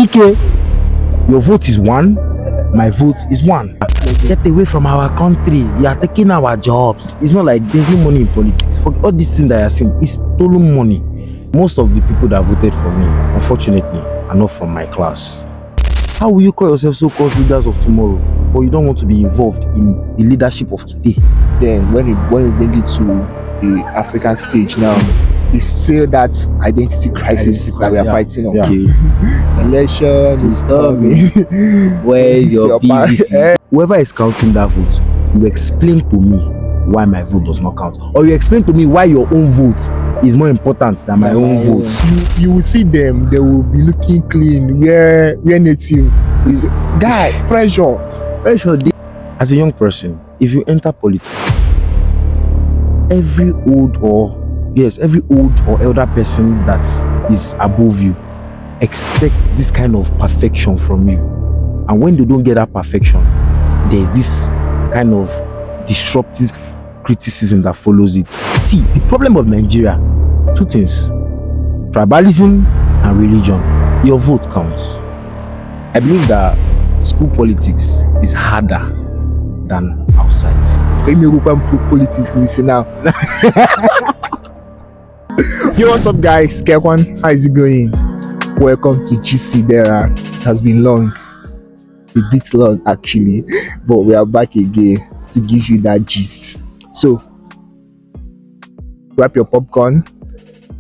Nike, your vote is one, my vote is one. Get away from our country. You are taking our jobs. It's not like there's no money in politics. For all these things that I are saying, it's stolen money. Most of the people that voted for me, unfortunately, are not from my class. How will you call yourself so-called leaders of tomorrow, but you don't want to be involved in the leadership of today? Then when you bring it to the African stage now, it's still that identity crisis that we are fighting on. Yeah. Election is coming. Where is your PVC? Whoever is counting that vote, you explain to me why my vote does not count, or you explain to me why your own vote is more important than my own vote. You will see them; they will be looking clean. We're native. It's guy pressure. As a young person, if you enter politics, every old or elder person that is above you expects this kind of perfection from you, and when they don't get that perfection, there's this kind of disruptive criticism that follows it. See, the problem of Nigeria, two things: tribalism and religion. Your vote counts. I believe that school politics is harder than outside. European politics now. Yo, what's up, guys? Kekwan, how is it going? Welcome to GC Dera. It has been long, a bit long actually, but we are back again to give you that gist. So, grab your popcorn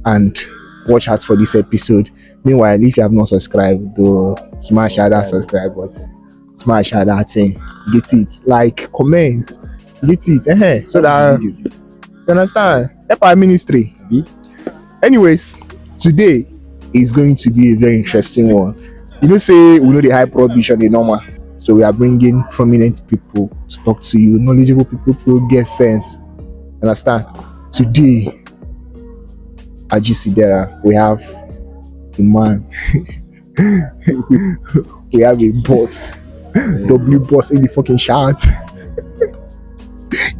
and watch out for this episode. Meanwhile, if you have not subscribed, go smash that subscribe button, smash that thing, get it, like, comment, get it, so that you understand. Help our ministry. Anyways, today is going to be a very interesting one. You know, say we know the high prohibition the normal, so we are bringing prominent people to talk to you, knowledgeable people who get sense. Understand? Today at GC we have a man. We have a boss. W boss in the fucking shout.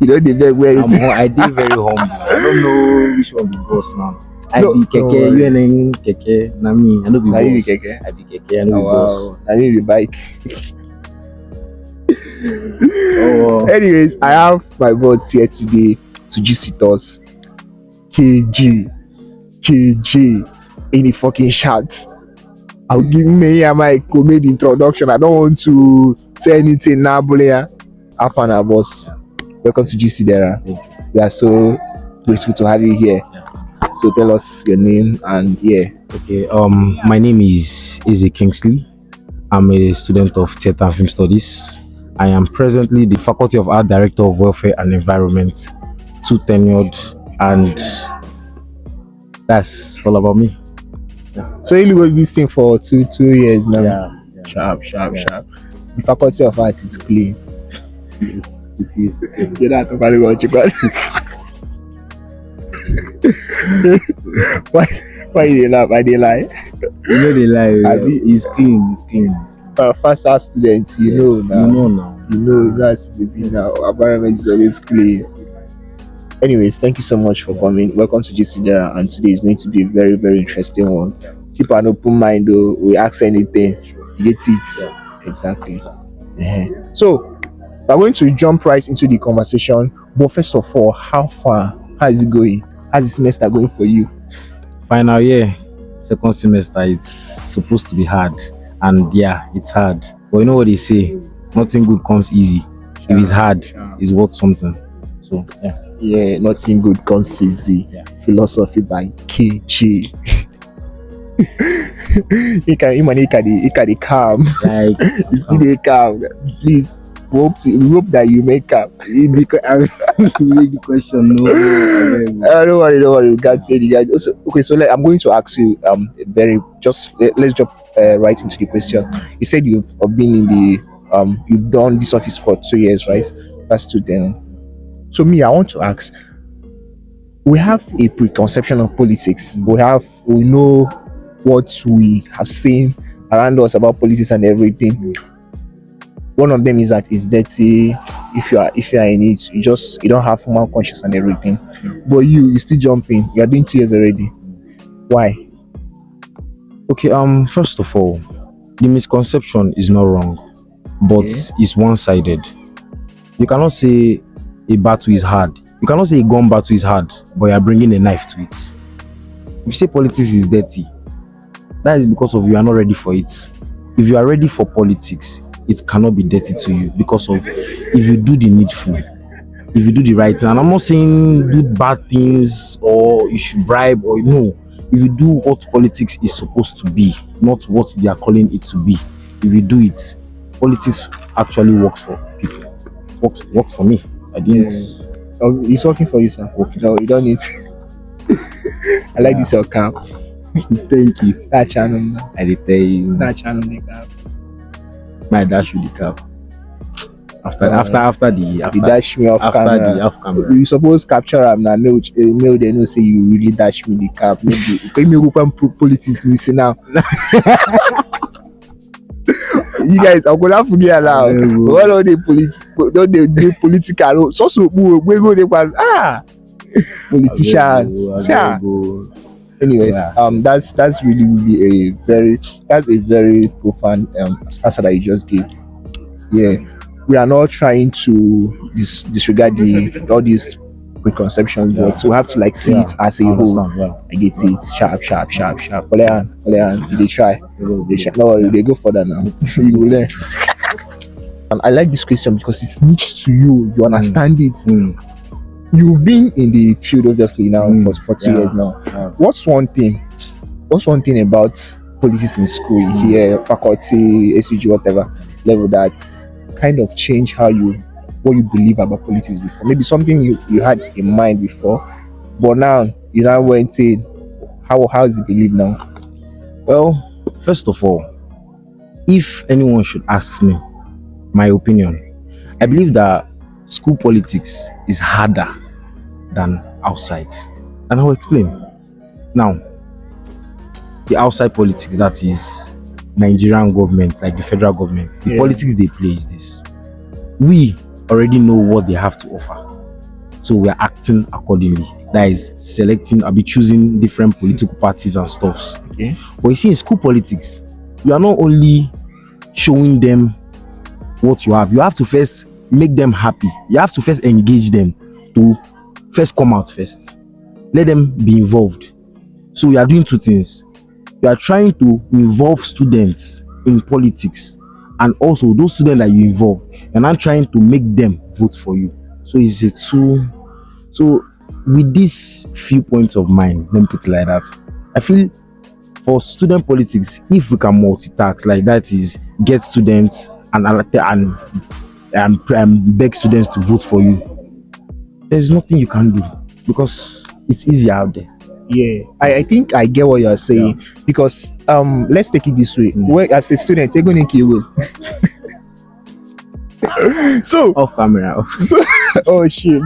You know the very well. I did very humble. I don't know which one be boss now. I be keke, you ain't keke. Na me, I know be boss. You be keke. I be keke, I know be boss. I need the bike. Oh. Anyways, I have my boss here today to gist with us. KG in the fucking shots. I'll give me my comedy introduction. I don't want to say anything now, but have fun, our boss. Welcome to GC Dera. We are so grateful to have you here. So tell us your name and Okay. My name is Eze Kingsley. I'm a student of Theatre and Film Studies. I am presently the Faculty of Art Director of Welfare and Environment, 2 tenured, and that's all about me. So you look at this thing for two years now. Yeah. Sharp. The Faculty of Art is clean. Yes, it is. You're not talking about Why they laugh? Why they lie? You know they lie. It's clean. First art students, you know now. You know that's the thing now. Our environment is always clean. Anyways, thank you so much for coming. Welcome to GC Dera, and today is going to be a very, very interesting one. Keep an open mind though. We ask anything. You get it? Yeah. Exactly. So we're going to jump right into the conversation. But first of all, how is it going? How's the semester going for you? Final year, second semester, it's supposed to be hard, and yeah, it's hard. But you know what they say, nothing good comes easy. If it's hard, it's worth something. So yeah, nothing good comes easy. Philosophy by KG. You can calm. Like, you still they calm. Please we hope that you make up. You make the question. No, don't worry. We can't say the guy. Also, okay, so I'm going to ask you let's jump right into the question. You said you've been in the you've done this office for 2 years, right? That's 2 then. So I want to ask. We have a preconception of politics. We know what we have seen around us about politics and everything. One of them is that it's dirty. If you are in it, you don't have formal conscience and everything. But you still jumping. You are doing 2 years already. Why? Okay. First of all, The misconception is not wrong, but it's one-sided. You cannot say a battle is hard. You cannot say a gun battle is hard, but you are bringing a knife to it. If you say politics is dirty, that is because of you are not ready for it. If you are ready for politics, it cannot be dirty to you because of if you do the needful, if you do the right thing. And I'm not saying do bad things or you should bribe or no. If you do what politics is supposed to be, not what they are calling it to be, if you do it, politics actually works for people. It works for me. I didn't. Oh, it's working for you, sir. No, you don't need. I like this your cap. Thank you. That channel. I did tell you. That channel the cap. My dash with the cap. After the dash me off camera. The off camera. You suppose capture am na mail they know say you really dash me the cap. Maybe me open politics listen now. You guys, I'm gonna forget now. All of the political. So we go the politicians. Yeah. Anyways, that's really a very profound answer that you just gave. Yeah, we are not trying to disregard all these preconceptions, but we have to like see it as a whole. I get it. Sharp. They try. No worry, they go further now. You will learn. I like this question because it's niche to you. You understand it. You've been in the field obviously now for 2 years now. What's one thing about politics in school here, faculty, SUG, whatever level that kind of change what you believe about politics before? Maybe something you had in mind before, but now you now went in. How is it believed now? Well, first of all, if anyone should ask me my opinion, I believe that school politics is harder than outside, and I'll explain. Now, the outside politics, that is Nigerian government, like the federal government, the politics they play is this: we already know what they have to offer, so we are acting accordingly. That is selecting, I'll be choosing different political parties and stuffs. Okay. But you see, in school politics, you are not only showing them what you have to first make them happy. You have to first engage them to first come out first. Let them be involved. So we are doing two things. You are trying to involve students in politics, and also those students that you involve, and I'm trying to make them vote for you. So it's a two. So with these few points of mine, let me put it like that, I feel for student politics, if we can multitask, like that is get students and beg students to vote for you, there's nothing you can do because it's easy out there. Yeah, I think I get what you're saying, because let's take it this way. Where as a student, you're going to kill. So off camera. So, oh shit.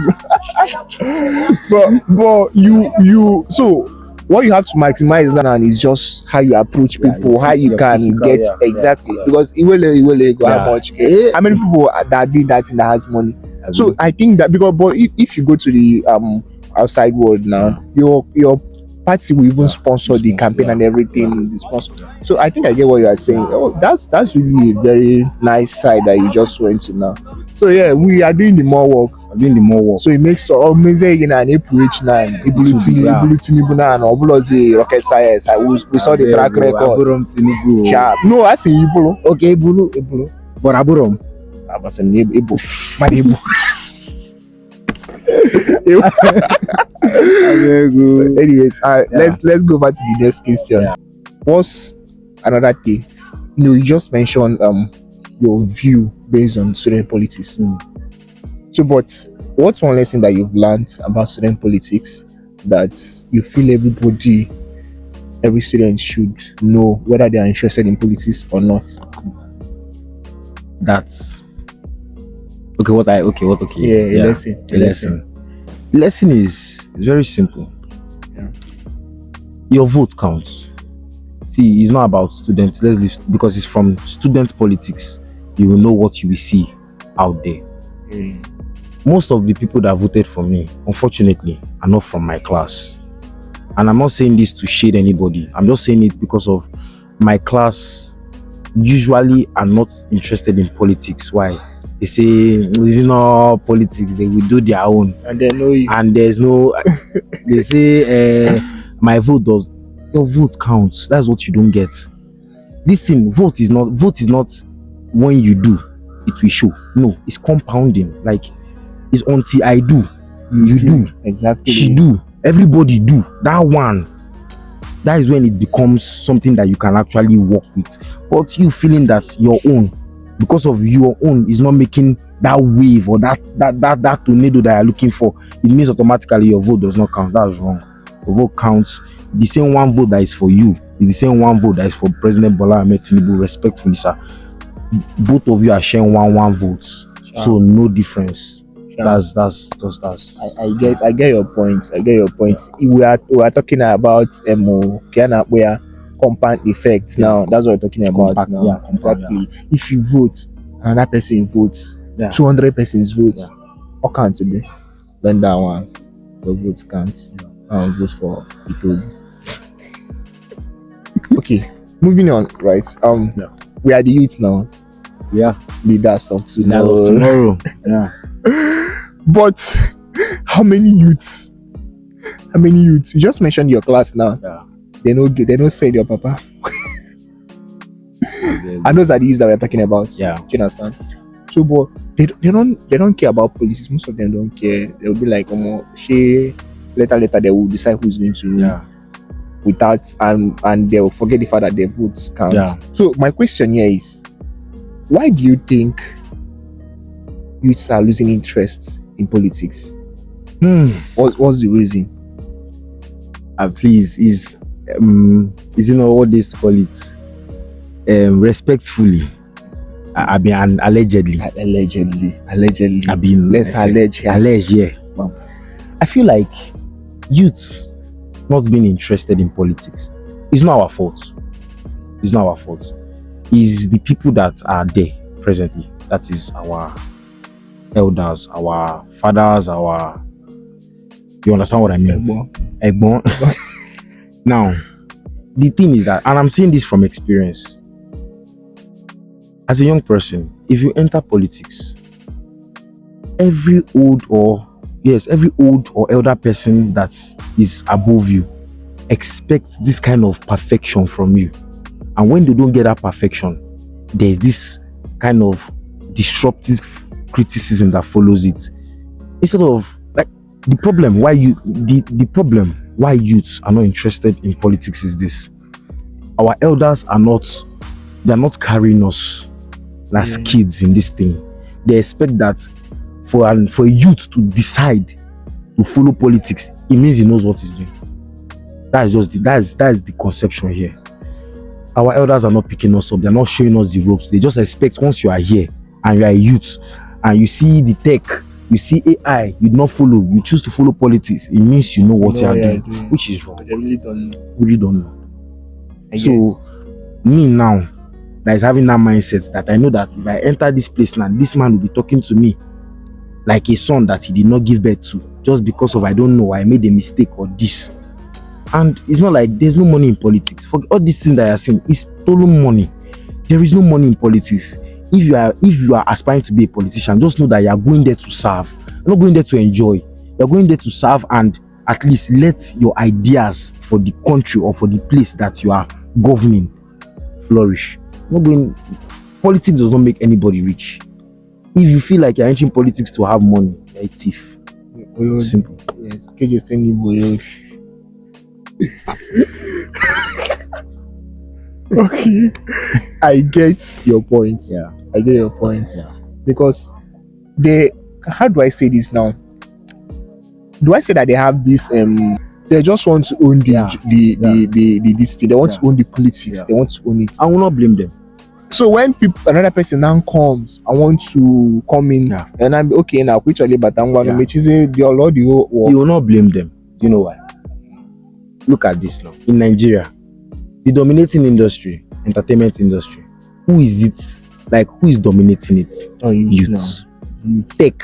but you so what you have to maximize now is just how you approach people, how you can get exactly, because how much, how many people that do that in the has money. So I think that because, but if you go to the outside world now, your party will even sponsor the campaign and everything. The sponsor. So I think I get what you are saying. Oh, that's really a very nice side that you just went to now. So yeah, we are doing the more work. So it makes amazing in an APH 9, rocket science. We saw the track record. Sharp. No, I say Ibulu. Okay, Ibulu. But Aburum. I was an Ibu. My Ibu. Anyways, let's go back to the next question. What's another thing? You just mentioned your view based on student politics. So, but what's one lesson that you've learned about student politics that you feel every student should know, whether they are interested in politics or not? That's okay. Yeah, a lesson. The lesson is very simple. Your vote counts. See, it's not about students. Let's leave, because it's from student politics. You will know what you will see out there. Most of the people that voted for me, unfortunately, are not from my class. And I'm not saying this to shade anybody. I'm just saying it because of my class usually are not interested in politics. Why? They say it's not politics, they will do their own. And they know you. And there's no they say my vote does, your vote counts. That's what you don't get. This thing, vote is not when you do it will show. No, it's compounding. Like, it's until I do, you do, Exactly. she do, everybody do. That one, that is when it becomes something that you can actually work with. But you feeling that your own, because of your own, is not making that wave or that tornado that you're looking for, it means automatically your vote does not count. That's wrong. Your vote counts. The same one vote that is for you is the same one vote that is for President Bola Ahmed Tinubu. Respectfully, sir, both of you are sharing one vote, so no difference. That's I get your points. We are talking about where compound effects now. That's what we're talking about Compact, now. yeah, Exactly. If you vote, another person votes, 200 persons vote. What can't you do? Then that one, the votes count. Vote for people. Okay, moving on. Right. We are the youth now. Yeah. Leaders of tomorrow. Yeah. But how many youths? You just mentioned your class now. Yeah. They don't say your papa. And those are the youths that we're talking about. Yeah. Do you understand? So, but they don't care about politics. Most of them don't care. They'll be like, later they will decide who's going to win. Yeah. Without and they will forget the fact that their votes count. Yeah. So my question here is, why do you think youths are losing interest in politics? What's the reason? Please, is what they call it? Respectfully, I mean, allegedly. I mean, let's allege here. Yeah. Wow. I feel like youth not being interested in politics is not our fault. It's the people that are there presently. That is our elders, our fathers, you understand what I mean? Egbon. Now, the thing is that, and I'm saying this from experience, as a young person, if you enter politics, every old or elder person that is above you expects this kind of perfection from you. And when they don't get that perfection, there's this kind of disruptive criticism that follows it. Instead of, like, the problem why youths are not interested in politics is this: our elders are not carrying us as kids in this thing. They expect that for a youth to decide to follow politics, it means he knows what he's doing. That is the conception here. Our elders are not picking us up. They're not showing us the ropes. They just expect once you are here and you are a youth and you see the tech, you see AI, you do not follow, you choose to follow politics, it means you know what you are doing, which is wrong. But they really don't know. So me now, that is having that mindset, that I know that if I enter this place now, this man will be talking to me like a son that he did not give birth to, just because of, I don't know, I made a mistake or this. And it's not like there's no money in politics. For all these things that you're saying, it's stolen money. There is no money in politics. If you are aspiring to be a politician, just know that you are going there to serve. You're not going there to enjoy. You're going there to serve and at least let your ideas for the country or for the place that you are governing flourish. Politics does not make anybody rich. If you feel like you're entering politics to have money, you're a thief. Simple. Yes, KJ saying okay, I get your point. Yeah, I get your point. Yeah. Because how do I say this now? Do I say that they have this they just want to own the this thing. They want to own the politics. They want to own it. I will not blame them. So when another person now comes, I want to come in, and I'm okay now. But I'm going to make you will not blame them. Do you know why? Look at this now. In Nigeria, the dominating industry, entertainment industry, who is it? Like, who is dominating it? Youths. Tech.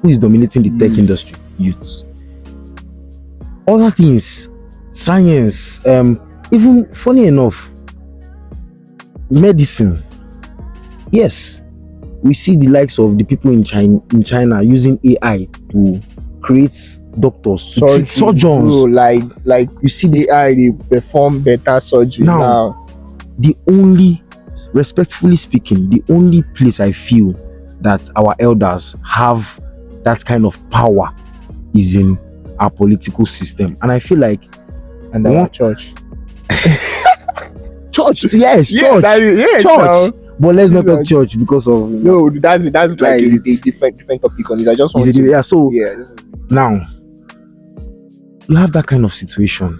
Who is dominating the tech industry? Youths. Other things, science, even funny enough, Medicine. Yes, we see the likes of the people in China using AI to create doctors to treat surgeons. Bro, like You see this AI, they perform better surgery now. The only, respectfully speaking, the only place I feel that our elders have that kind of power is in our political system. And I feel like And our church. Church, yes, Yeah, church. church. But let's not talk church because of No, that's like a different topic on it. I just want to. yeah. So Yeah. now you have that kind of situation.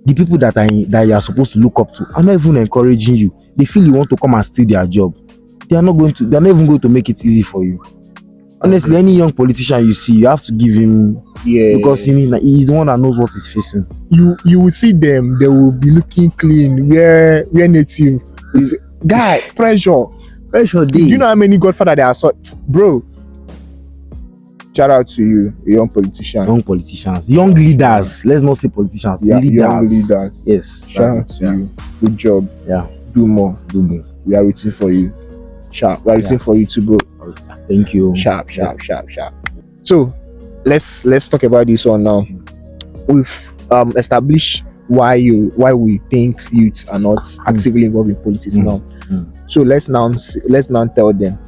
The people that you are supposed to look up to are not even encouraging you. They feel you want to come and steal their job. They're not even going to make it easy for you. Honestly, any young politician you see, you have to give him, because he's the one that knows what he's facing. You will see them, they will be looking clean, wear native. Guy, pressure. Do you know how many Godfather there are? Bro, shout out to you, young politicians, young leaders. Let's not say politicians. Yeah, young leaders. Yes. Shout out to you. Good job. Yeah. Do more. We are rooting for you. Sharp. We are rooting for you too, bro. Thank you. Sharp. So let's talk about this one now. We've established why we think youths are not actively involved in politics now. So let's now tell them.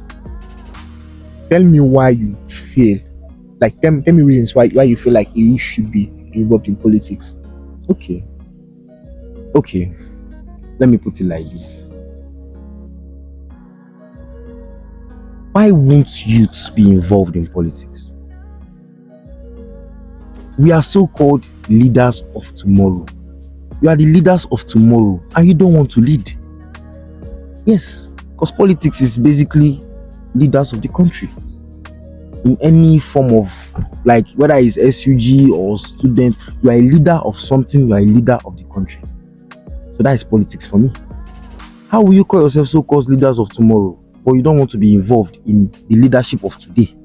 Tell me why you feel like, tell me reasons why you feel like you should be involved in politics. Okay. Let me put it like this. Why won't youths be involved in politics? We are so-called leaders of tomorrow. You are the leaders of tomorrow and you don't want to lead. Yes, because politics is basically leaders of the country. In any form of, like, whether it's SUG or student, you are a leader of something, you are a leader of the country. So that is politics for me. How will you call yourself so-called leaders of tomorrow, but you don't want to be involved in the leadership of today?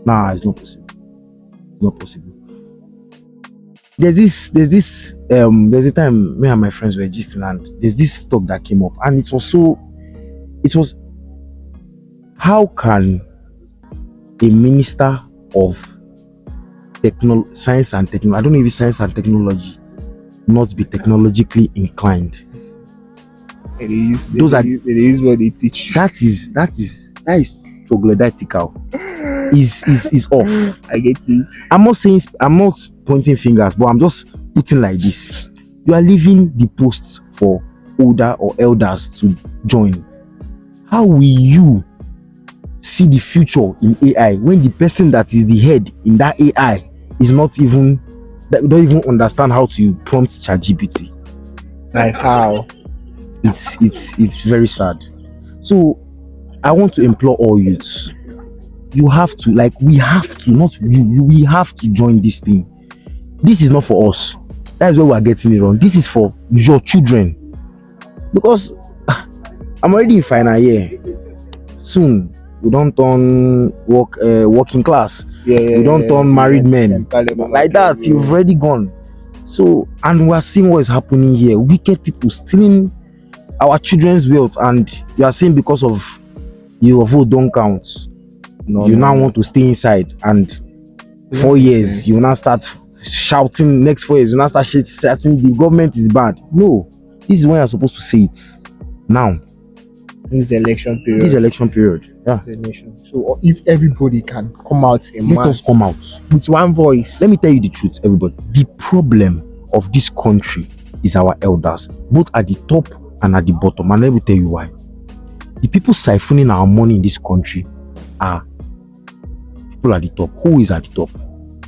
Nah, it's not possible. There's a time me and my friends were gisting, and there's this talk that came up, and it was how can a minister of science and technology, I don't know if it's science and technology, not be technologically inclined? It is what they teach. That is troglodytical. Is off. I get it. I'm not pointing fingers, but I'm just putting like this. You are leaving the post for older or elders to join. How will you see the future in AI when the person that is the head in that AI is don't even understand how to prompt ChatGPT? Like how? It's very sad. So I want to implore all youths. You have to, we have to join this thing. This is not for us. That is where we are getting it wrong. This is for your children. Because I'm already in final year. Soon we don't turn working class. We don't turn married men. Like that, you've already gone. So, and we are seeing what is happening here. Wicked people stealing our children's wealth, and you are saying because of your vote don't count. You now want to stay inside, and 4 years you will now start shouting. Next 4 years you now start shouting the government is bad. No, this is when you're supposed to say it. Now, this election period. Yeah. So if everybody can come out in mass, let us come out with one voice. Let me tell you the truth, everybody. The problem of this country is our elders, both at the top and at the bottom. And let me tell you why. The people siphoning our money in this country are people at the top. Who is at the top?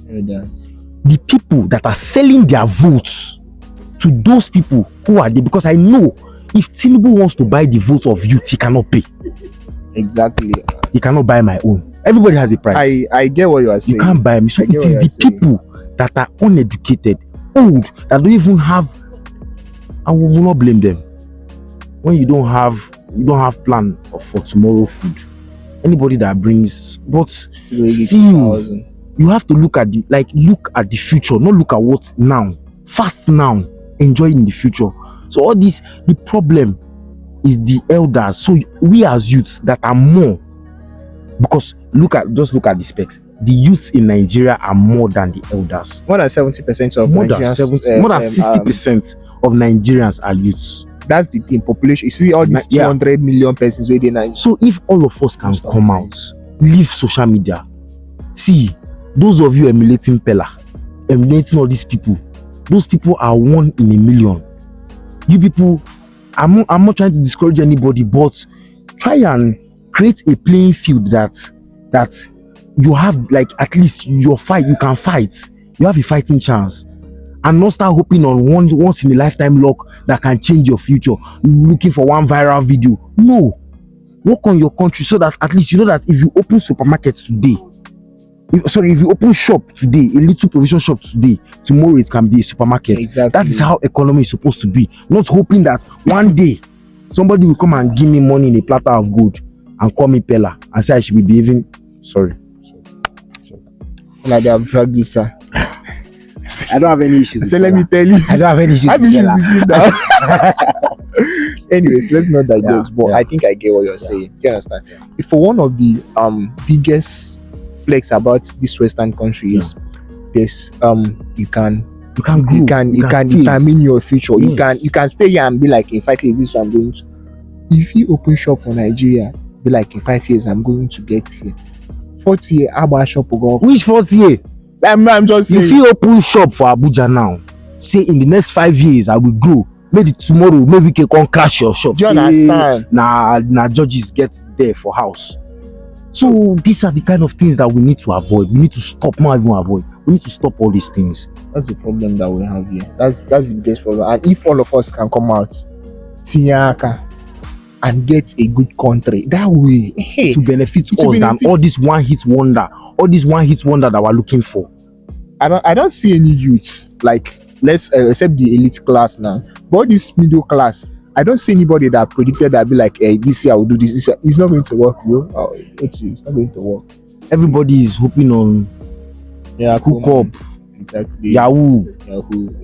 Elders. The people that are selling their votes to those people who are there. Because I know if Tinubu wants to buy the vote of youth, he cannot pay. Exactly. He cannot buy my own. Everybody has a price. I get what you are saying. You can't buy me. So it is the people that are uneducated, old, that don't even have, and we will not blame them. When you don't have plan for tomorrow food, anybody that brings, but still you have to look at the future, not look at what now. Fast now, enjoy in the future. So all this, the problem is the elders. So we as youths that are more, because look at the specs. The youths in Nigeria are more than the elders. More than 70% of More than Nigerians, more than 60% of Nigerians are youths. that's the thing. Population. You see all these 200 million persons within Nigeria. So if all of us can come out, leave social media. See, those of you emulating Pella, emulating all these people, those people are 1 in a million. You people, I'm not trying to discourage anybody, but try and create a playing field that you have, like, at least you can fight. You have a fighting chance. And not start hoping on once in a lifetime luck that can change your future, looking for one viral video. No. Work on your country so that at least you know that if you open supermarkets today, if you open shop today, a little provision shop today, tomorrow it can be a supermarket. Exactly. That is how economy is supposed to be. Not hoping that one day somebody will come and give me money in a platter of gold and call me Pella and say I should be behaving. Sorry. Like they have drug visa. I don't have any issues. So let me tell you, I don't have any issues. I have issues with you now. Anyways, let's not digress. But I think I get what you're saying. You understand? If for one of the biggest flex about this Western country is this, you can mean your future. Yes. You can stay here and be like, in 5 years this is what I'm going to. If you open shop for Nigeria, be like, in 5 years I'm going to get here. 40 year Abba shop will go. Which 40 year? I'm just saying. If you open shop for Abuja now, say in the next 5 years I will grow. Maybe tomorrow, maybe we can come crash your shop. Do you understand? Nah, judges get there for house. So these are the kind of things that we need to avoid. We need to stop, not even avoid. We need to stop all these things. That's the problem that we have here. That's the biggest problem. And if all of us can come out, Tinyaka, and get a good country that way, hey, to benefit us than all this one hit wonder that we're looking for. I don't see any youths, like, let's except the elite class now, but this middle class, I don't see anybody that predicted that be like, hey, this year I will do this. It's not going to work, bro. It's not going to work. Everybody is hoping on hook up, exactly. Yahoo,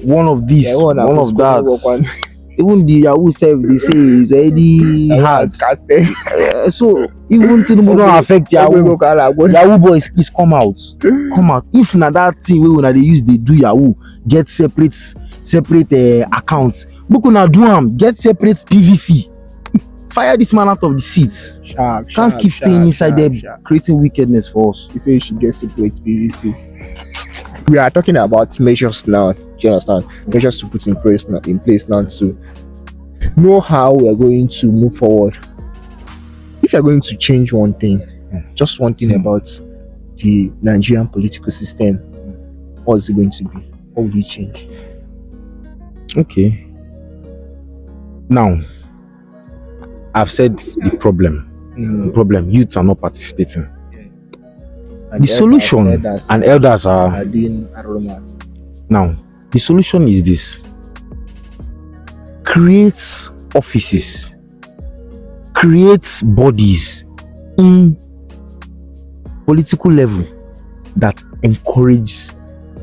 one of this, one of that. Even the Yahoo self, they say is already hard. So even to the don't affect Yahoo. Yahoo boys, please come out. Come out. If na that thing when they use, they do Yahoo, get separate accounts. Book na do am, get separate PVC. Fire this man out of the seats. Can't keep staying inside there creating wickedness for us. He said you should get separate PVCs. We are talking about measures now. Do you understand? Measures to put in place now to know how we are going to move forward. If you are going to change one thing, just one thing about the Nigerian political system, what is it going to be? What will you change? Okay. Now, I've said the problem. The problem, youths are not participating. And the solution, and elders are doing aroma. Now, the solution is this: create offices, create bodies in political level that encourage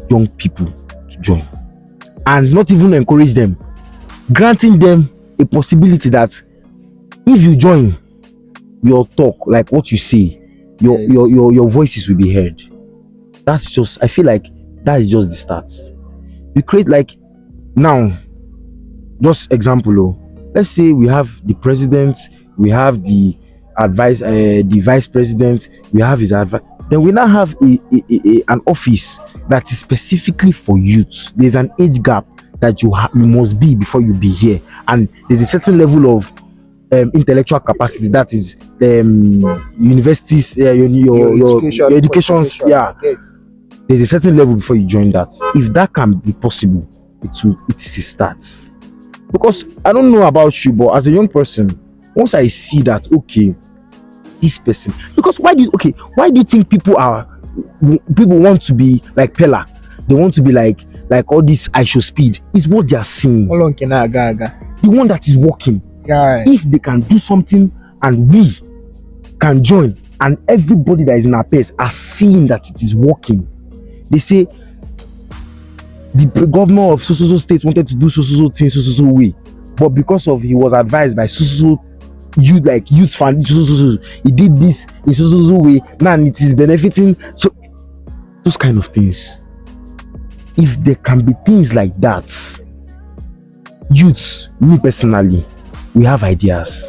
young people to join, and not even encourage them, granting them a possibility that if you join, your talk, like what you say, your voices will be heard. That's just, I feel like that is just the start. We create, like, now, just example, let's say we have the president, we have the vice president, we have his advice. Then we now have an office that is specifically for youth. There's an age gap that you must be before you be here, and there's a certain level of intellectual capacity, that is universities, your education. There's a certain level before you join that. If that can be possible, it's a start. Because I don't know about you, but as a young person, once I see that, okay, this person, because why do you think people want to be like Pella? They want to be like all this I show speed. Is what they are seeing. How long can I the one that is working? Yeah. If they can do something and we can join, and everybody that is in our pace are seeing that it is working. They say the governor of so state wanted to do so thing so way. but because of he was advised by Susu youth, like youth fan, he did this in Susu way, now it is benefiting. So those kind of things, if there can be things like that, youths, me personally, we have ideas.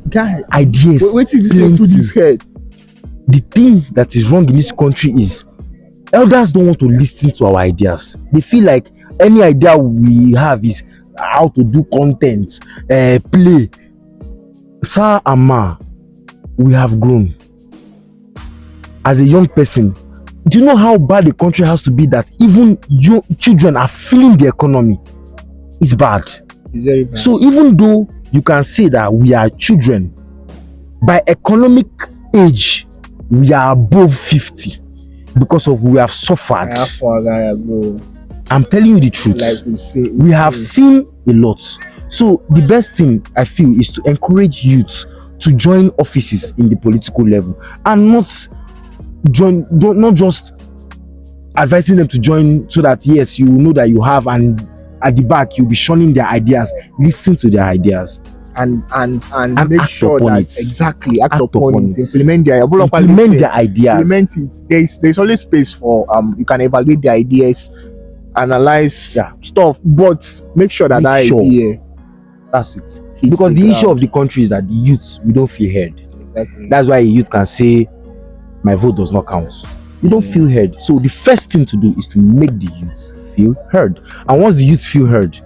Guy, Ideas. wait till this thing put his head. The thing that is wrong in this country is elders don't want to listen to our ideas. They feel like any idea we have is how to do content, play. Sir and ma, we have grown. As a young person, do you know how bad the country has to be that even your children are feeling the economy? It's bad. It's very bad. So even though you can say that we are children, by economic age, we are above 50 because of we have suffered. Bro. I'm telling you the truth. Like we have seen a lot. So the best thing I feel is to encourage youth to join offices in the political level and not just advising them to join so that yes, you know that you have, and at the back you'll be shunning their ideas. Listen to their ideas and make sure that act upon it. Implement their ideas. Implement it. There's always space for you can evaluate the ideas, analyze stuff, but make sure that idea. That's it. Because the issue of the country is that the youths, we don't feel heard. Exactly. That's why a youth can say my vote does not count. You don't feel heard. So the first thing to do is to make the youth feel heard. And once the youth feel heard,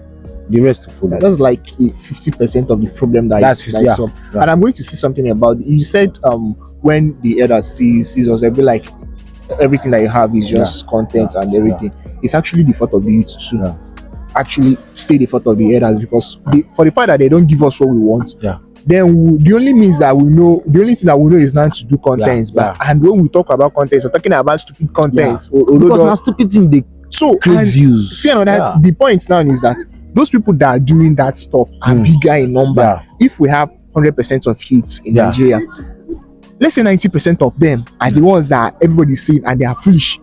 the rest will follow. That's like 50% of the problem that is solved. Yeah. And I'm going to say something about you said when the elder sees us, they'll be like everything that you have is just content and everything. It's actually the fault of the youth too. Actually stay the fault of the elders, because for the fact that they don't give us what we want, then the only thing that we know is not to do contents. And when we talk about contents, we're talking about stupid contents. Because now stupid thing they create views. See another the point now is that those people that are doing that stuff are bigger in number. If we have 100% of youths in Nigeria, let's say 90% of them are the ones that everybody's seeing and they are foolish.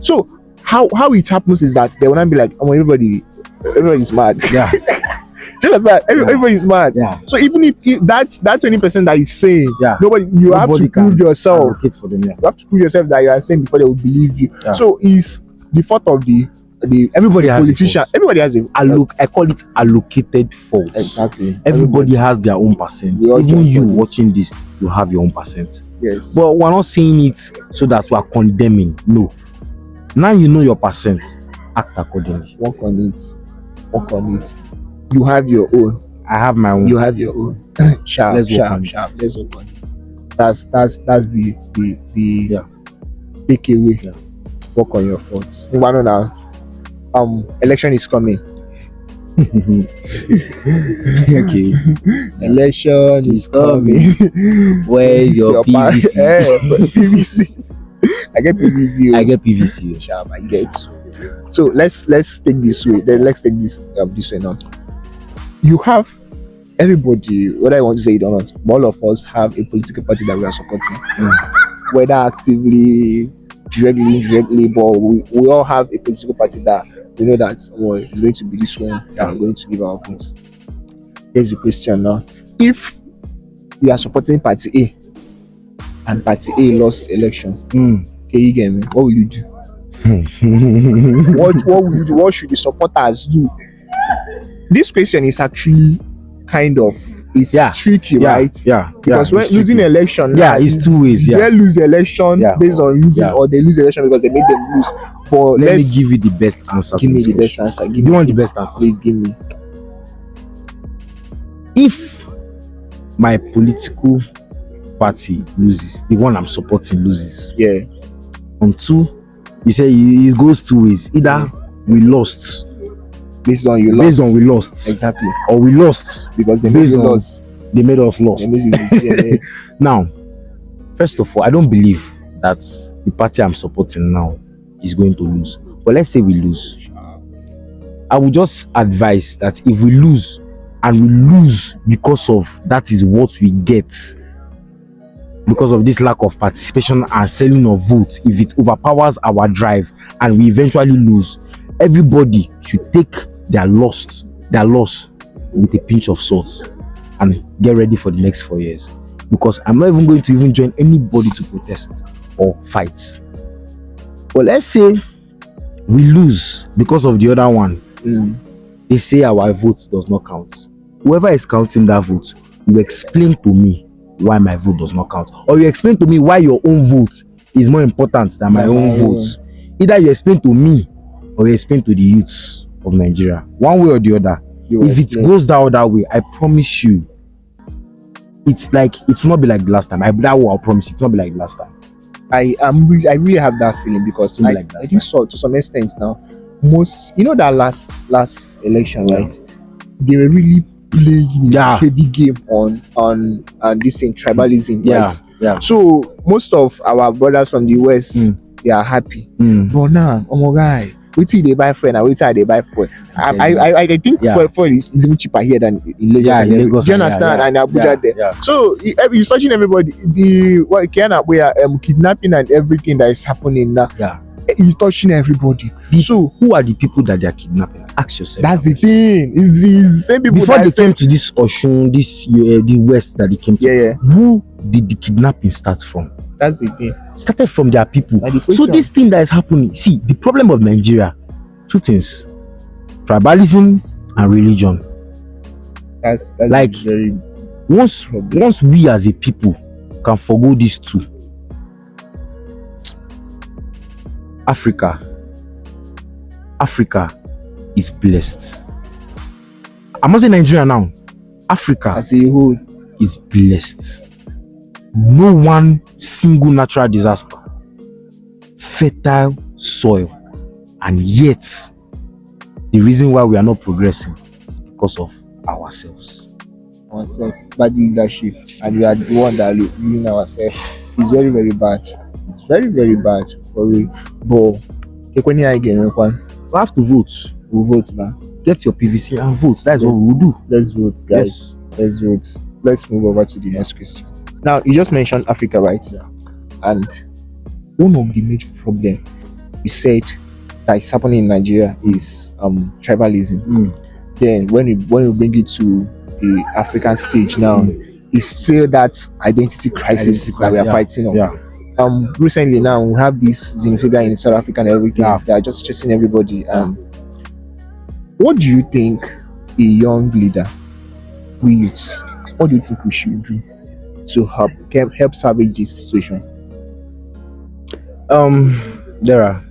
So how it happens is that they will not be like, oh, everybody's mad. Everybody's mad. So even if that 20% that is saying, you have to prove yourself. You have to prove yourself that you are saying before they will believe you. So it's the fault of the everybody politician. Has everybody has a I call it allocated fault. Exactly. Everybody has their own percent. Even you watching this, you have your own percent. Yes. But we're not saying it so that we are condemning. No. Now you know your percent. Act accordingly. Work on it. You have your own. I have my own. You have your own. Sharp. Let's work on it. That's the takeaway. Work on your thoughts. One now. Election is coming. Okay. Election is coming. Where's your PVC? PVC. I get PVC. I get PVC. Sharp. I get. So let's take this way. Then let's take this way now. You have everybody, whether I want to say it or not, all of us have a political party that we are supporting, whether actively, directly, but we all have a political party that we know that it's going to be this one that we're going to give our votes. Here's the question now: if you are supporting Party A and Party A lost election, okay, you get me? What will you do? What will you do? What should the supporters do? This question is actually kind of tricky, right? Because when losing election, it's two ways. They lose the election based on losing, or they lose the election because they made them lose. But let me give you the best answer. Give me the best answer. Do you want the best answer? Please give me. If my political party loses, the one I'm supporting loses. On two, you say it goes two ways. Either we lost. Based on we lost. Exactly. Or we lost because they made us lost. Now, first of all, I don't believe that the party I'm supporting now is going to lose. But let's say we lose. I would just advise that if we lose, and we lose because of that is what we get, because of this lack of participation and selling of votes, if it overpowers our drive and we eventually lose, everybody should take their loss with a pinch of salt and get ready for the next 4 years, because I'm not even going to even join anybody to protest or fight. But let's say we lose because of the other one. They say our vote does not count. Whoever is counting that vote, you explain to me why my vote does not count, or you explain to me why your own vote is more important than my own vote. Either you explain to me or you explain to the youths of Nigeria, one way or the other. If it goes that other way, I promise you, it will not be like the last time. I'll promise you, it will not be like the last time. I really have that feeling, because I think so, to some extent now, most, that last election, right? They were really playing a heavy game on this thing, tribalism, right? Yeah. So most of our brothers from the West, they are happy. But now, oh my guy, wait till they buy fuel, and wait till they buy fuel. I think fuel is even cheaper here than in Lagos. In Lagos, do you understand? And Abuja there. So you're searching everybody. The kidnapping and everything that is happening now. You're touching everybody. So who are the people that they are kidnapping? Ask yourself. That's the thing. It's the same people. Before they came to this Oshun, the West that they came to. Who did the kidnapping start from? That's the thing. Started from their people. So this thing that is happening, see, the problem of Nigeria, two things: tribalism and religion. That's like very once we as a people can forgo these two, Africa is blessed. I'm not saying Nigeria now. Africa as a whole is blessed. No one single natural disaster, fertile soil, and yet the reason why we are not progressing is because of ourselves. Bad leadership, and we are the one that are ruining ourselves. It's very, very bad. It's very, very bad for real. But we have to vote. We'll vote, man. Get your PVC and vote. That's what we'll do. Let's vote, guys. Let's vote. Let's move over to the next question. Now, you just mentioned Africa, right? And one of the major problems you said that is happening in Nigeria is tribalism. Then when we bring it to the African stage now, it's still that identity crisis that we are fighting on. Recently now we have this xenophobia in South Africa and everything. They are just chasing everybody. What do you think a young leader, we youths, what do you think we should do to help salvage this situation? There are.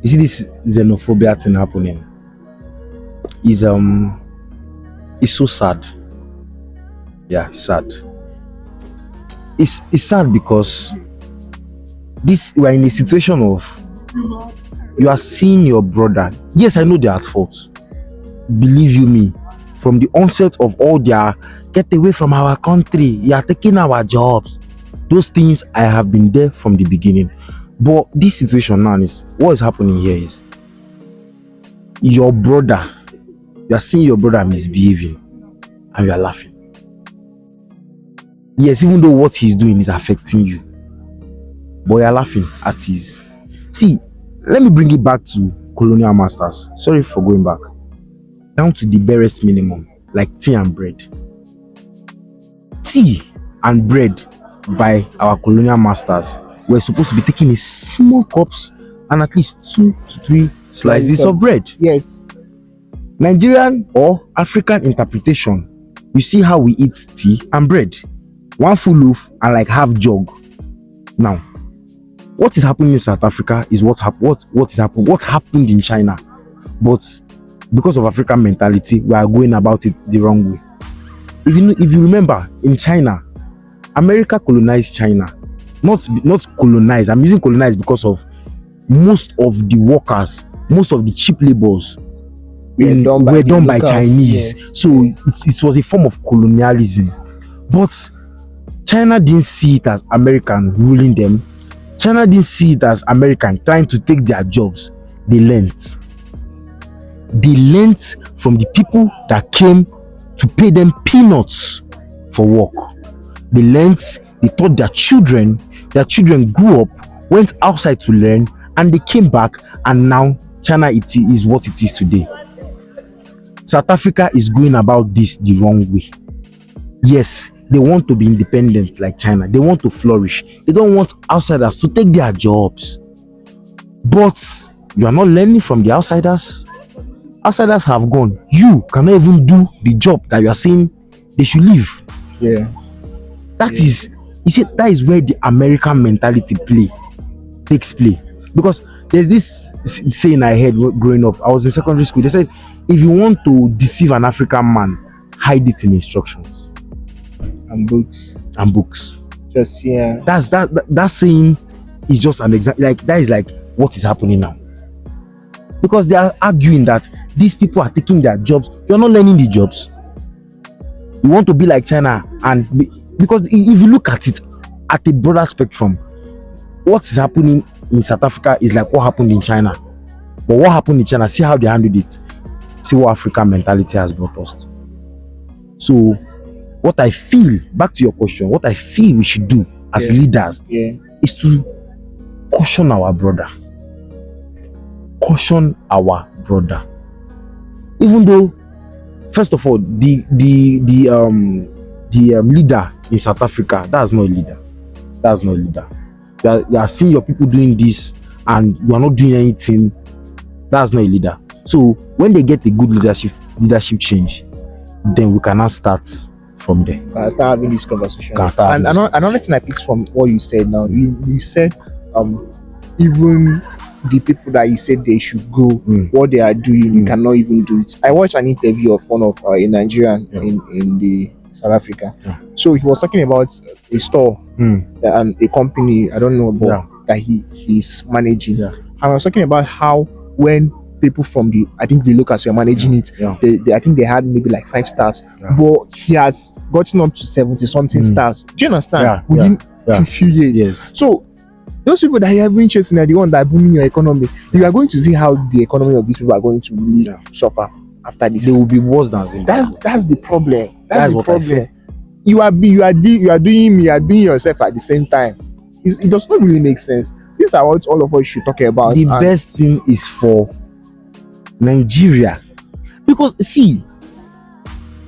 You see this xenophobia thing happening is so sad. Yeah, it's sad. It's sad because we're in a situation of you are seeing your brother. Yes, I know they're at fault. Believe you me, from the onset of all their get away from our country, you are taking our jobs. Those things, I have been there from the beginning. But this situation now is, what is happening here is your brother, you are seeing your brother misbehaving and you are laughing. Yes, even though what he's doing is affecting you, but you are laughing at his. See, let me bring it back to colonial masters. Sorry for going back. Down to the barest minimum, like tea and bread. Tea and bread by our colonial masters were supposed to be taken in small cups and at least 2 to 3 slices of bread. Yes. Nigerian or African interpretation, you see how we eat tea and bread. One full loaf and like half jug. Now, what is happening in South Africa is what happened in China. But because of African mentality, we are going about it the wrong way. If you remember, in China, America colonized China. Not colonized. I'm using colonized because of most of the workers, most of the cheap labors were done by Chinese. Yes. So it was a form of colonialism. But China didn't see it as American ruling them. China didn't see it as American trying to take their jobs. They learnt. They learnt from the people that came to pay them peanuts for work. They learnt, they taught their children grew up, went outside to learn, and they came back, and now China is what it is today. South Africa is going about this the wrong way. Yes, they want to be independent like China. They want to flourish. They don't want outsiders to take their jobs. But you are not learning from the outsiders. Outsiders have gone. You cannot even do the job that you are saying they should leave. Yeah. That is, you see, that is where the American mentality takes play. Because there's this saying I heard growing up. I was in secondary school. They said, if you want to deceive an African man, hide it in instructions And books. and books. Just yeah. That saying is just an example. Like, that is like what is happening now. Because they are arguing that these people are taking their jobs. You're not learning the jobs. You want to be like China, because if you look at it at a broader spectrum, what is happening in South Africa is like what happened in China. But what happened in China, see how they handled it. See what African mentality has brought us. So, what I feel, back to your question, what I feel we should do as leaders is to caution our brother. Caution our brother. Even though, first of all, the leader in South Africa, that's not a leader. That's not a leader. You are seeing your people doing this and you are not doing anything. That's not a leader. So when they get a good leadership change, then we can now start from there. Start having this conversation. And another thing I picked from what you said now, you said even the people that you said they should go, what they are doing, you cannot even do it. I watched an interview of one of a Nigerian in the South Africa. So he was talking about a store and a company, I don't know about that he's managing. And I was talking about how when people from I think the locals were managing it, I think they had maybe like 5 stars, but he has gotten up to 70 something stars. Do you understand? Within a few years. So those people that you have been chasing are the one that are booming your economy. You are going to see how the economy of these people are going to really suffer after this. They will be worse than Zimbabwe. That's the problem. That's the what I feel. problem. You are doing yourself at the same time. It does not really make sense. These are what all of us should talk about. The best thing is for Nigeria, because see,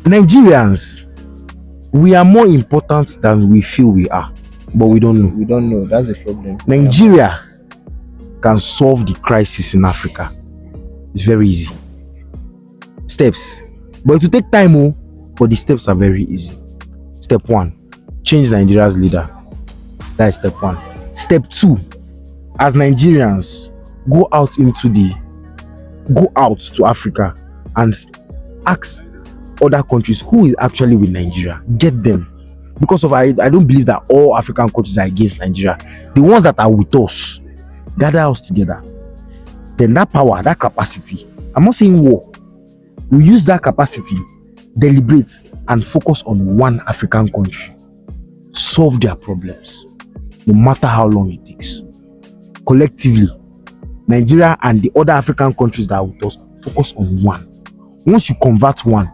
Nigerians, we are more important than we feel we are, but we don't know. We don't know. That's the problem. Nigeria can solve the crisis in Africa. It's very easy. Steps, but it will take time. But the steps are very easy. Step 1, change Nigeria's leader. That is step 1. Step 2, as Nigerians, go out to Africa and ask other countries who is actually with Nigeria. Get them. Because of I don't believe that all African countries are against Nigeria. The ones that are with us, gather us together. Then that power, that capacity, I'm not saying war, we use that capacity, deliberate and focus on one African country. Solve their problems, no matter how long it takes. Collectively, Nigeria and the other African countries that are with us, focus on one. Once you convert one,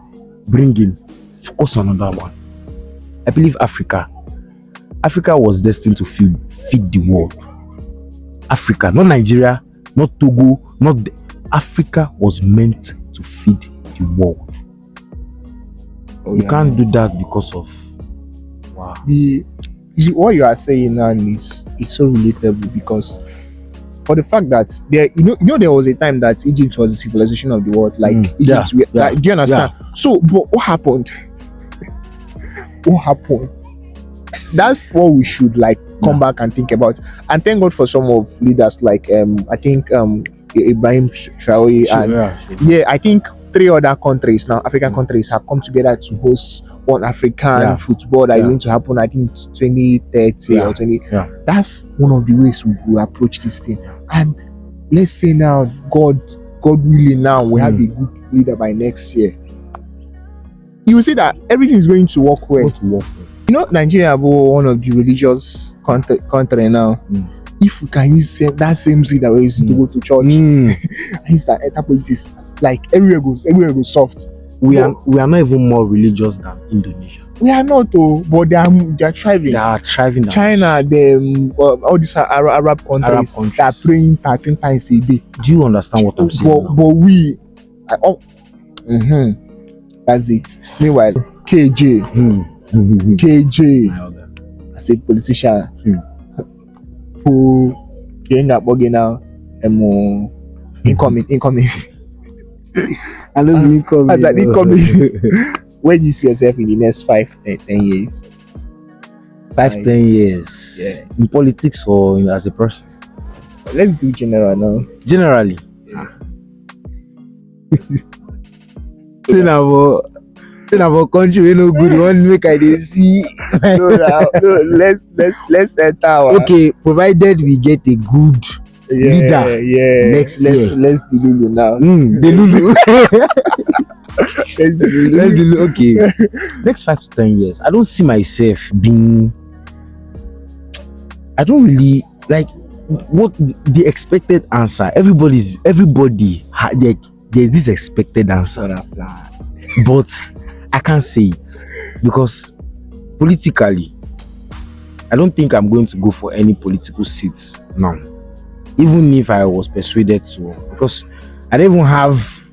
bring in, focus on another one. I believe Africa was destined to feed the world. Africa, not Nigeria, not Togo, Africa was meant to feed the world. You can't do that because of what you are saying now is so relatable, because for the fact that there was a time that Egypt was the civilization of the world, like Egypt. Do you understand? So, but what happened? What happened? That's what we should come back and think about. And thank God for some of leaders like I think Ibrahim Traore and I think 3 other countries now, African countries, have come together to host one African football that is going to happen, I think 2030 or 20. That's one of the ways we approach this thing. And let's say now, God willing, now we have a good leader by next year. You will see that everything is going to work well. You know, Nigeria is one of the religious country now. If we can use that same seed that we used to go to church, and use that enter politics, like everywhere goes soft. We are not even more religious than Indonesia. We are not, but they are thriving. They are thriving. China, all these Arab countries, they are praying 13 times a day. Do you understand what I'm saying? But That's it. Meanwhile, KJ, as a politician, who came up now, incoming. I know the incoming. As an incoming, where do you see yourself in the next 5-10 years? 5-10 years. Yeah. In politics or as a person? Let's do general now. Generally. Yeah. Think about country we no good one make I dey see. No, let's enter our Okay, provided we get a good leader. Yeah. Next year. Let's Lulu now. The Lulu. Let's Lulu. Let's do okay. Next 5-10 years, I don't see myself being. I don't really like what the expected answer. Everybody, there's this expected answer, but I can't say it because politically, I don't think I'm going to go for any political seats now. Even if I was persuaded to, because I don't even have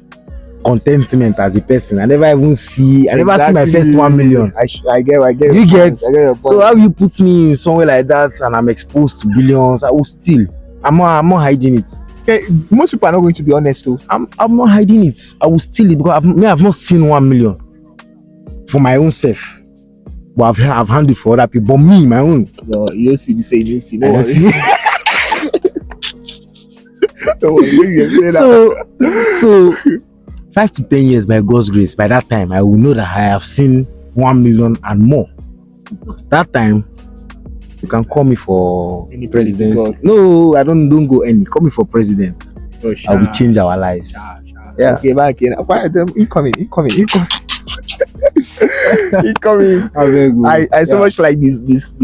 contentment as a person. I never see my first 1 million. I get You get? your point. So how you put me in somewhere like that and I'm exposed to billions, I will still. I'm not hiding it. Okay, most people are not going to be honest though. I'm not hiding it. I will steal it because I've not seen 1 million for my own self. But I've handled for other people. But me, my own. No, you see me say you see. I No don't see. So 5-10 years by God's grace, by that time I will know that I have seen 1 million and more. That time you can call me for Any president. political- No, I don't go any. Call me for president. Oh, I will change our lives. Yeah. Okay, back in. Why them incoming? Incoming. I so much like this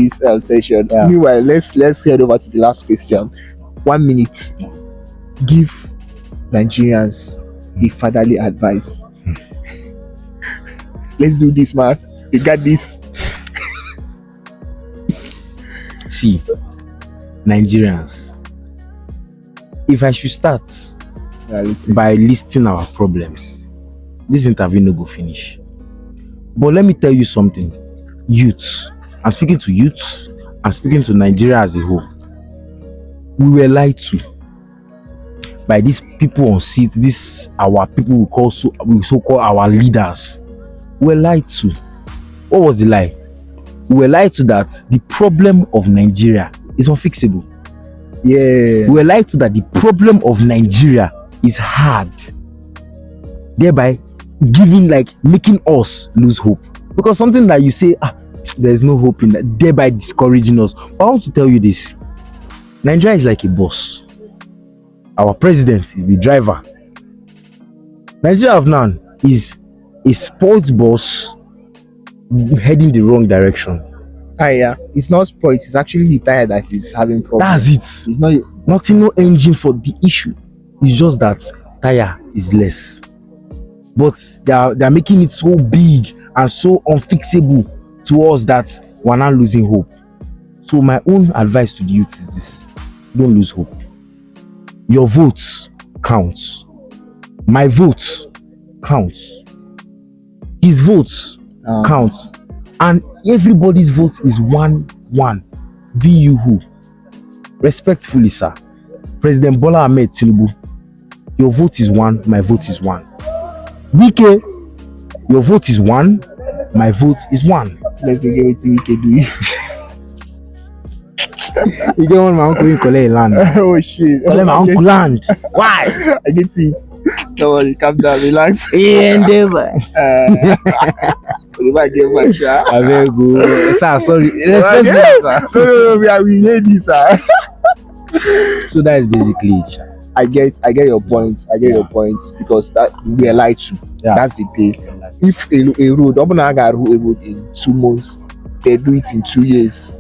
session. Yeah. Meanwhile, let's head over to the last question. 1 minute. Give Nigerians a fatherly advice. Let's do this, man. You got this. See, Nigerians, if I should start Listen. by listing our problems, this interview no go finish. But let me tell you something, youths. I'm speaking to youths. I'm speaking to Nigeria as a whole. We were lied to by these people on seats. This our people we so call our leaders. We were lied to. What was the lie? We were lied to that the problem of Nigeria is unfixable. Yeah. We were lied to that the problem of Nigeria is hard, thereby making us lose hope. Because something that you say, there's no hope in that, thereby discouraging us. But I want to tell you this: Nigeria is like a bus. Our president is the driver. Nigeria of now is a sports bus heading the wrong direction. Yeah. It's not spoiled. It's actually the tire that is having problems. That's it. It's not. Nothing, no engine for the issue. It's just that tire is less. But they are making it so big and so unfixable to us that we're not losing hope. So my own advice to the youth is this: don't lose hope. Your votes count. My votes counts. His votes counts. And everybody's vote is 1-1. Be you who. Respectfully, sir. President Bola Ahmed Tinubu, your vote is 1, my vote is 1. Wike, your vote is 1, my vote is 1. Let's get it to Wike do it. You get one my uncle in collect land. Oh shit. Collect my uncle land. Why? I get it. Don't worry, calm down, relax. Endeavor. You might get my shot. I very good. Sir, sorry. Respect me, sir. No, we hear this, sir. So that is basically it. I get your point. Your point because that we are lied to. Yeah. That's the thing. If a road, Obunaga road in 2 months, they do it in 2 years.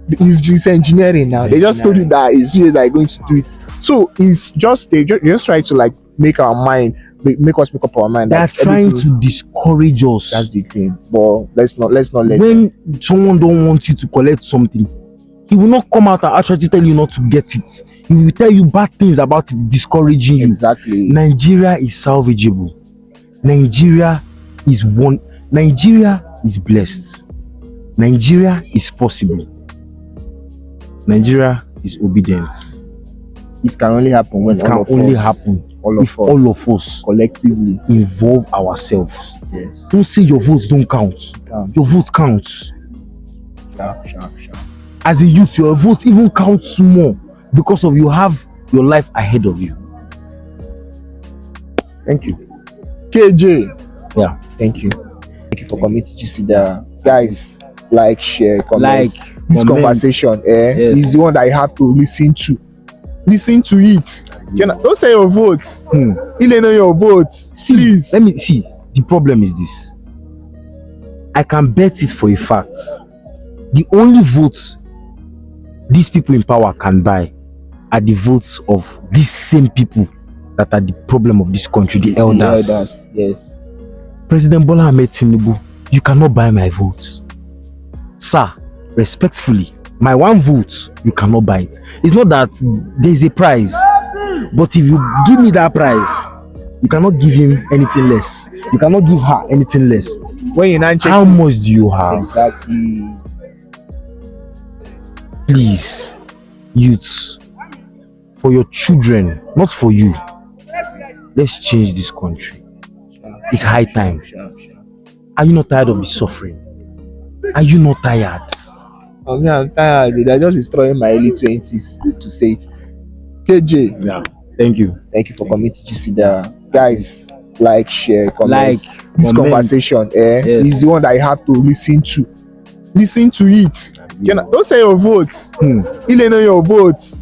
It's just engineering now. They just told you that it's years that are going to do it. So it's just they just try to like make our mind, make us make up our mind. They're trying to discourage us. That's the thing. But let's not let. When someone don't want you to collect something, he will not come out and actually tell you not to get it. He will tell you bad things about it, discouraging you. Exactly. Nigeria is salvageable. Nigeria is one. Nigeria is blessed. Nigeria is possible. Nigeria is obedient. It can only happen when It can only happen if all of us collectively involve ourselves. yes. Don't say your votes don't count. Your vote counts. Sharp. As a youth, your vote even counts more because of you have your life ahead of you. Thank you. KJ. Yeah. Thank you for coming to GC Dara. Guys, like, share, comment. This comment. conversation Yes. is the one that you have to listen to. Listen to it. Don't say your votes. You don't know your votes. See, Please. let me see. The problem is this. I can bet it for a fact. The only votes these people in power can buy are the votes of these same people that are the problem of this country, the elders. Yes. President Bola Ahmed Tinubu, you cannot buy my votes. Sir, respectfully, my one vote, you cannot buy it. It's not that there is a prize, but if you give me that prize, you cannot give him anything less. You cannot give her anything less. When you now check How it, much do you have? exactly. Please, youths, for your children, not for you, let's change this country. It's high time. Sharp. Are you not tired of the suffering? Are you not tired? I mean, I'm tired. They're just destroying my early 20s to say it. KJ, Yeah. Thank you. thank you for coming to GC Dara. Guys, like, share, comment. This comment. conversation is the one that you have to listen to. Listen to it. Don't say your votes. You don't know your votes.